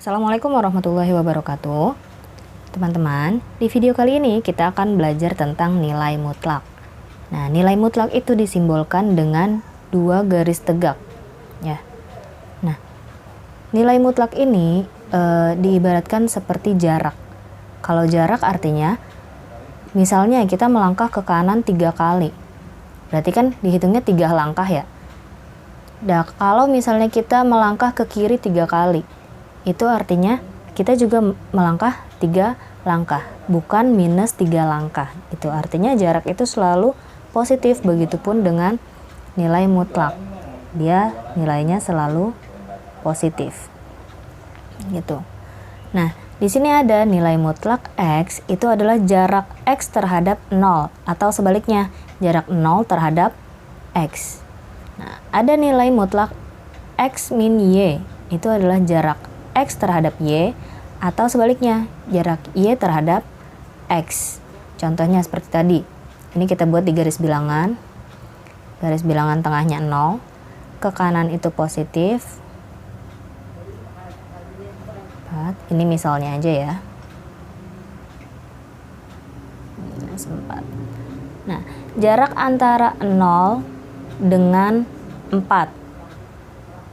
Assalamualaikum warahmatullahi wabarakatuh. Teman-teman, di video kali ini kita akan belajar tentang nilai mutlak. Nah, nilai mutlak itu disimbolkan dengan dua garis tegak, ya. Nah, nilai mutlak ini diibaratkan seperti jarak. Kalau jarak artinya, misalnya kita melangkah ke kanan 3 kali, berarti kan dihitungnya 3 langkah ya. Nah, kalau misalnya kita melangkah ke kiri 3 kali, itu artinya kita juga melangkah 3 langkah, bukan minus 3 langkah. Itu artinya jarak itu selalu positif, begitupun dengan nilai mutlak. Dia nilainya selalu positif. Gitu. Nah, di sini ada nilai mutlak X, itu adalah jarak X terhadap 0, atau sebaliknya, jarak 0 terhadap X. Nah, ada nilai mutlak X min Y, itu adalah jarak X terhadap Y, atau sebaliknya jarak Y terhadap X. Contohnya seperti tadi, ini kita buat di garis bilangan tengahnya 0, ke kanan itu positif 4. Ini misalnya aja ya, minus 4. Nah, jarak antara 0 dengan 4,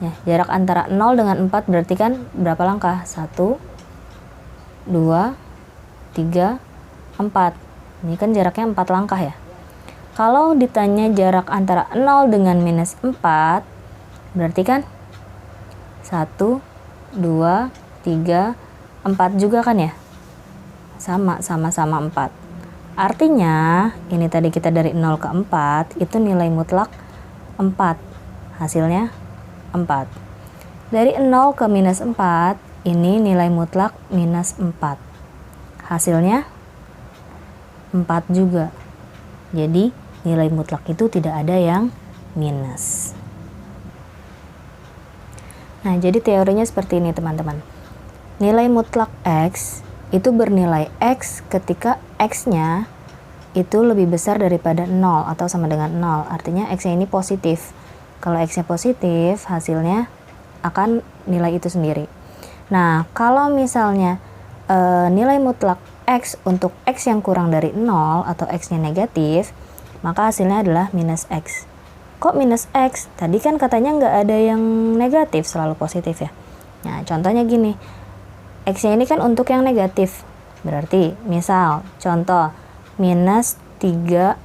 ya, jarak antara 0 dengan 4 berarti kan berapa langkah? 1, 2, 3, 4. Ini kan jaraknya 4 langkah ya. Kalau ditanya jarak antara 0 dengan minus 4, berarti kan 1, 2, 3, 4 juga kan ya? Sama-sama 4. Artinya, ini tadi kita dari 0 ke 4, itu nilai mutlak 4. Hasilnya 4. Dari 0 ke minus 4, ini nilai mutlak minus 4. Hasilnya 4 juga. Jadi, nilai mutlak itu tidak ada yang minus. Nah, jadi teorinya seperti ini teman-teman. Nilai mutlak X itu bernilai X ketika X-nya itu lebih besar daripada 0 atau sama dengan 0. Artinya X-nya ini positif. Kalau X-nya positif, hasilnya akan nilai itu sendiri. Nah, kalau misalnya nilai mutlak X untuk X yang kurang dari 0 atau X-nya negatif, maka hasilnya adalah minus X. Kok minus X? Tadi kan katanya nggak ada yang negatif, selalu positif ya. Nah, contohnya gini, X-nya ini kan untuk yang negatif. Berarti, misal, contoh, minus 3,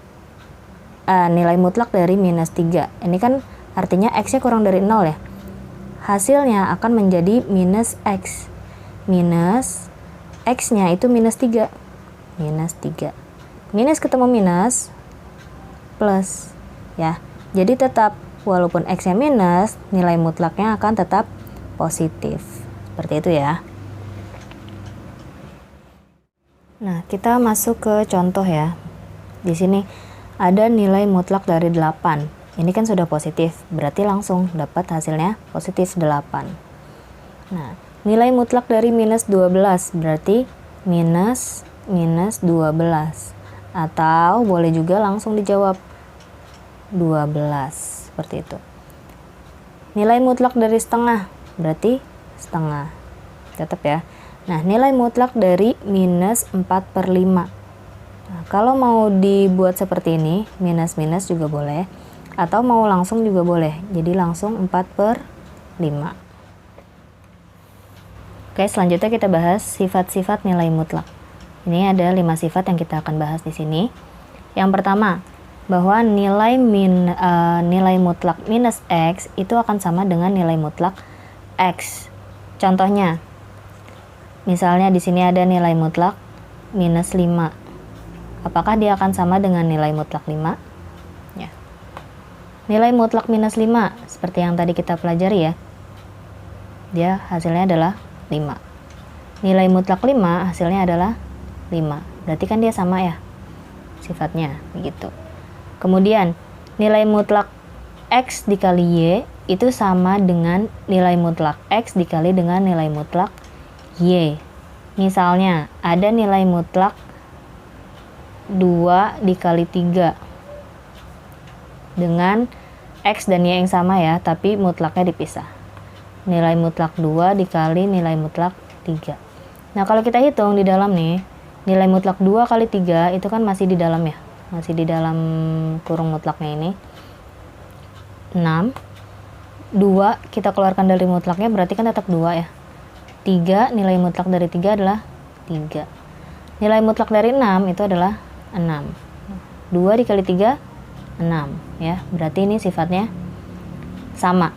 nilai mutlak dari minus 3. Ini kan artinya X-nya kurang dari 0 ya. Hasilnya akan menjadi minus X. Minus X-nya itu minus 3. Minus 3. Minus ketemu minus, plus. Ya, jadi tetap, walaupun X-nya minus, nilai mutlaknya akan tetap positif. Seperti itu ya. Nah, kita masuk ke contoh ya. Di sini ada nilai mutlak dari 8. Ini kan sudah positif, berarti langsung dapat hasilnya positif 8. Nah, nilai mutlak dari minus 12, berarti minus 12. Atau boleh juga langsung dijawab 12, seperti itu. Nilai mutlak dari setengah, berarti setengah. Tetap ya. Nah, nilai mutlak dari minus 4/5. Nah, kalau mau dibuat seperti ini, minus-minus juga boleh. Atau mau langsung juga boleh, jadi langsung 4/5. Oke, selanjutnya kita bahas sifat-sifat nilai mutlak. Ini ada 5 sifat yang kita akan bahas di sini. Yang pertama, bahwa nilai mutlak minus X itu akan sama dengan nilai mutlak X. Contohnya, misalnya di sini ada nilai mutlak minus 5. Apakah dia akan sama dengan nilai mutlak 5? Ya. Nilai mutlak minus 5, seperti yang tadi kita pelajari ya, dia hasilnya adalah 5. Nilai mutlak 5 hasilnya adalah 5. Berarti kan dia sama ya sifatnya, begitu. Kemudian, nilai mutlak X dikali Y itu sama dengan nilai mutlak X dikali dengan nilai mutlak Y. Misalnya, ada nilai mutlak 2 dikali 3 dengan X dan Y yang sama ya, tapi mutlaknya dipisah. Nilai mutlak 2 dikali nilai mutlak 3. Nah, kalau kita hitung di dalam nih, nilai mutlak 2 kali 3 itu kan masih di dalam ya. Masih di dalam kurung mutlaknya ini. 6. 2 kita keluarkan dari mutlaknya berarti kan tetap 2 ya. 3, nilai mutlak dari 3 adalah 3. Nilai mutlak dari 6 itu adalah 6. 2 dikali 3, 6 ya. Berarti ini sifatnya sama.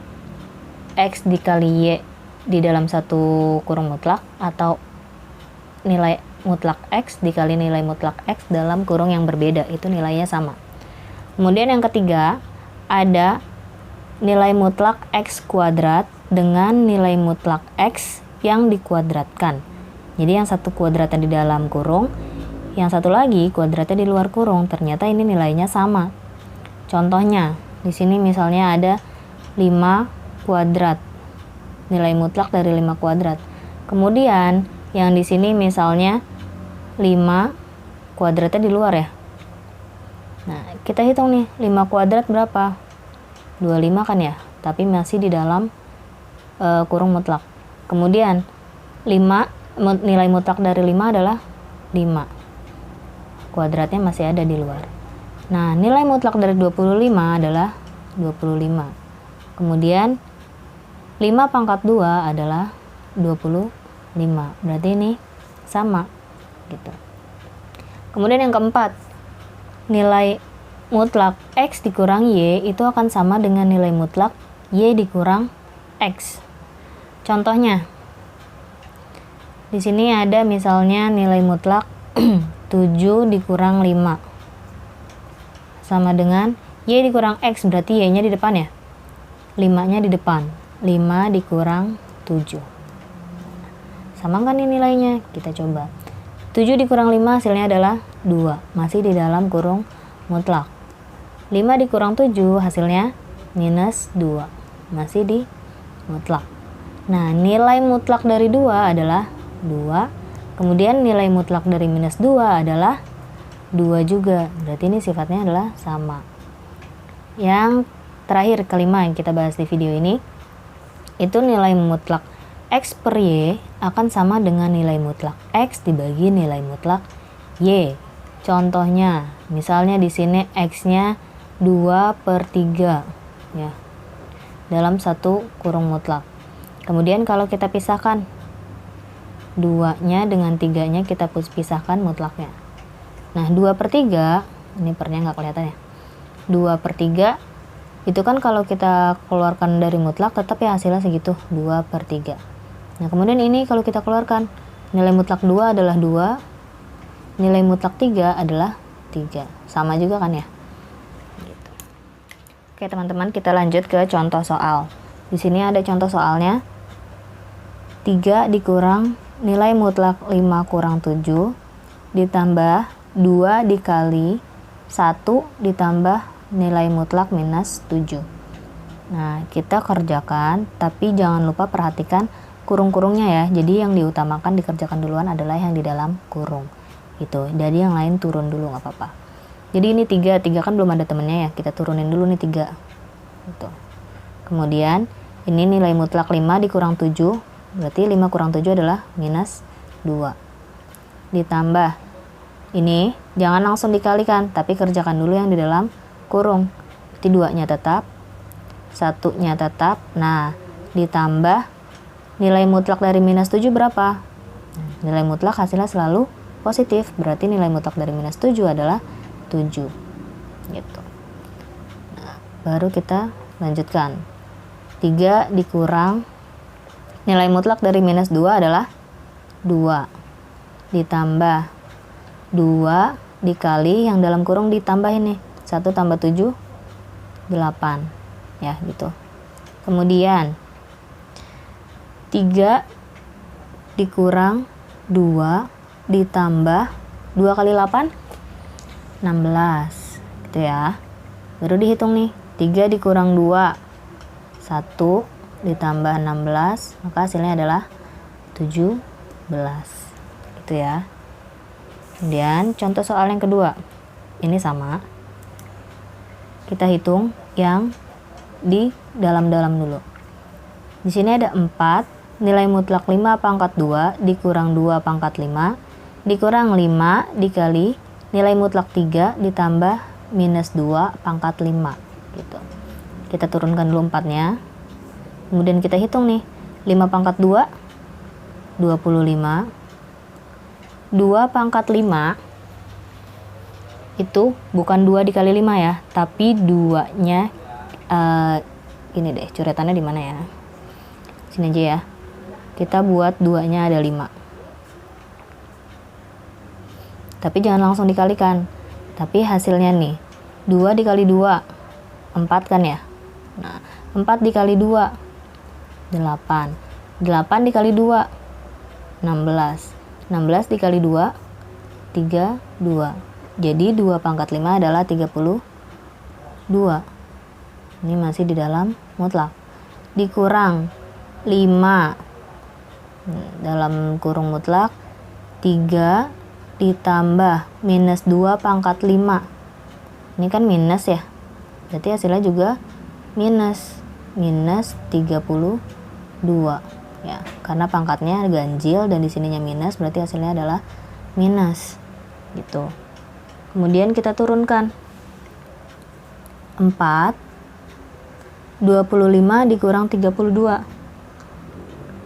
X dikali Y di dalam satu kurung mutlak, atau nilai mutlak X dikali nilai mutlak X dalam kurung yang berbeda, itu nilainya sama. Kemudian yang ketiga, ada nilai mutlak X kuadrat dengan nilai mutlak X yang dikuadratkan. Jadi yang satu kuadratnya di dalam kurung, yang satu lagi kuadratnya di luar kurung. Ternyata ini nilainya sama. Contohnya, di sini misalnya ada 5 kuadrat. Nilai mutlak dari 5 kuadrat. Kemudian yang di sini misalnya 5 kuadratnya di luar ya. Nah, kita hitung nih, 5 kuadrat berapa? 25 kan ya, tapi masih di dalam kurung mutlak. Kemudian 5, nilai mutlak dari 5 adalah 5. Kuadratnya masih ada di luar. Nah, nilai mutlak dari 25 adalah 25. Kemudian 5 pangkat 2 adalah 25. Berarti ini sama gitu. Kemudian yang keempat, nilai mutlak X dikurang Y itu akan sama dengan nilai mutlak Y dikurang X. Contohnya, di sini ada misalnya nilai mutlak 7 dikurang 5 sama dengan Y dikurang X, berarti Y-nya di depan ya. 5-nya di depan. 5 dikurang 7. Sama kan ini nilainya? Kita coba. 7 dikurang 5 hasilnya adalah 2. Masih di dalam kurung mutlak. 5 dikurang 7 hasilnya minus 2. Masih di mutlak. Nah, nilai mutlak dari 2 adalah 2. Kemudian nilai mutlak dari minus 2 adalah 2 juga. Berarti ini sifatnya adalah sama. Yang terakhir, kelima yang kita bahas di video ini, itu nilai mutlak X per Y akan sama dengan nilai mutlak X dibagi nilai mutlak Y. Contohnya, misalnya di sini X-nya 2 per 3 ya, dalam satu kurung mutlak. Kemudian kalau kita pisahkan 2-nya dengan 3-nya, kita pisahkan mutlaknya. Nah, 2 per 3, ini pernya nggak kelihatan ya. 2 per 3, itu kan kalau kita keluarkan dari mutlak, tetap ya hasilnya segitu, 2 per 3. Nah, kemudian ini kalau kita keluarkan, nilai mutlak 2 adalah 2, nilai mutlak 3 adalah 3. Sama juga kan ya? Gitu. Oke teman-teman, kita lanjut ke contoh soal. Di sini ada contoh soalnya. 3 dikurang nilai mutlak 5 kurang 7 ditambah 2 dikali 1 ditambah nilai mutlak minus 7. Nah, kita kerjakan, tapi jangan lupa perhatikan kurung-kurungnya ya. Jadi yang diutamakan dikerjakan duluan adalah yang di dalam kurung gitu. Jadi yang lain turun dulu, nggak apa-apa. Jadi ini 3 kan belum ada temennya ya, kita turunin dulu nih 3 gitu. Kemudian ini nilai mutlak 5 dikurang 7, berarti 5 kurang 7 adalah minus 2. Ditambah ini, jangan langsung dikalikan, tapi kerjakan dulu yang di dalam kurung. Berarti 2-nya tetap, 1-nya tetap. Nah, ditambah nilai mutlak dari minus 7 berapa? Nilai mutlak hasilnya selalu positif, berarti nilai mutlak dari minus 7 adalah 7 gitu. Nah, baru kita lanjutkan. 3 dikurang nilai mutlak dari minus 2 adalah 2. Ditambah 2 dikali yang dalam kurung ditambah ini. 1 tambah 7, 8. Ya, gitu. Kemudian 3 dikurang 2 ditambah 2 kali 8, 16. Gitu ya. Baru dihitung nih. 3 dikurang 2, 1 ditambah 16, maka hasilnya adalah 17. Gitu ya. Kemudian contoh soal yang kedua. Ini sama. Kita hitung yang di dalam-dalam dulu. Di sini ada 4, nilai mutlak 5 pangkat 2 dikurang 2 pangkat 5 dikurang 5 dikali nilai mutlak 3 ditambah minus 2 pangkat 5 gitu. Kita turunkan dulu 4-nya. Kemudian kita hitung nih. 5 pangkat 2 25. 2 pangkat 5 itu bukan 2 dikali 5 ya, tapi 2-nya ini deh, coretannya di mana ya? Sini aja ya. Kita buat 2-nya ada 5. Tapi jangan langsung dikalikan. Tapi hasilnya nih, 2 dikali 2, 4 kan ya? Nah, 4 dikali 2, 8. 8 dikali 2, 16. 16 dikali 2, 32. Jadi 2 pangkat 5 adalah 32. Ini masih di dalam mutlak. Dikurang 5 dalam kurung mutlak 3 ditambah minus 2 pangkat 5. Ini kan minus ya, berarti hasilnya juga minus 32 ya, karena pangkatnya ganjil dan di sininya minus, berarti hasilnya adalah minus gitu. Kemudian kita turunkan 4, 25 dikurang 32,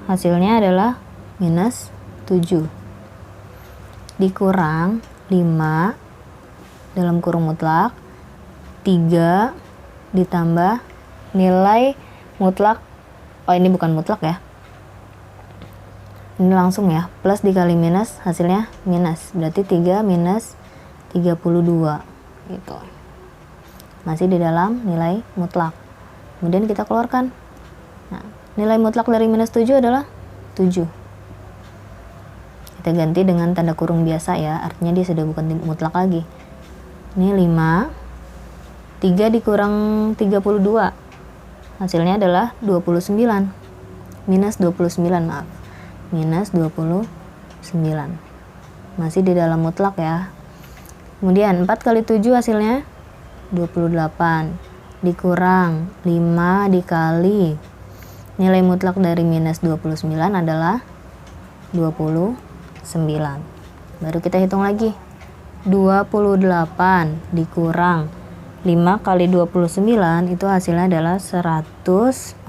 hasilnya adalah minus 7 dikurang 5 dalam kurung mutlak 3 ditambah nilai mutlak, oh ini bukan mutlak ya, ini langsung ya, plus dikali minus hasilnya minus, berarti 3 minus 32 gitu. Masih di dalam nilai mutlak. Kemudian kita keluarkan. Nah, nilai mutlak dari minus 7 adalah 7. Kita ganti dengan tanda kurung biasa ya, artinya dia sudah bukan mutlak lagi. Ini 5, 3 dikurang 32, hasilnya adalah 29. Minus 29, maaf. Minus 29. Masih di dalam mutlak ya. Kemudian 4 kali 7 hasilnya 28. Dikurang 5 dikali nilai mutlak dari minus 29 adalah 29. Baru kita hitung lagi. 28 dikurang 5 kali 29 itu hasilnya adalah 145.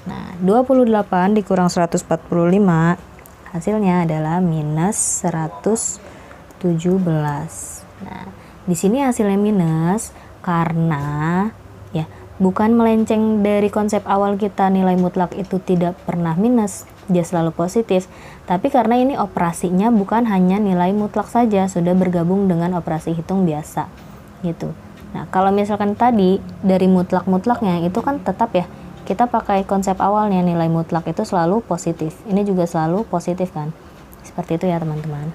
Nah, 28 dikurang 145 hasilnya adalah minus 117. Nah, di sini hasilnya minus karena ya bukan melenceng dari konsep awal kita nilai mutlak itu tidak pernah minus, dia selalu positif. Tapi karena ini operasinya bukan hanya nilai mutlak saja, sudah bergabung dengan operasi hitung biasa gitu. Nah, kalau misalkan tadi dari mutlak-mutlaknya itu kan tetap ya, kita pakai konsep awalnya nilai mutlak itu selalu positif. Ini juga selalu positif kan. Seperti itu ya teman-teman.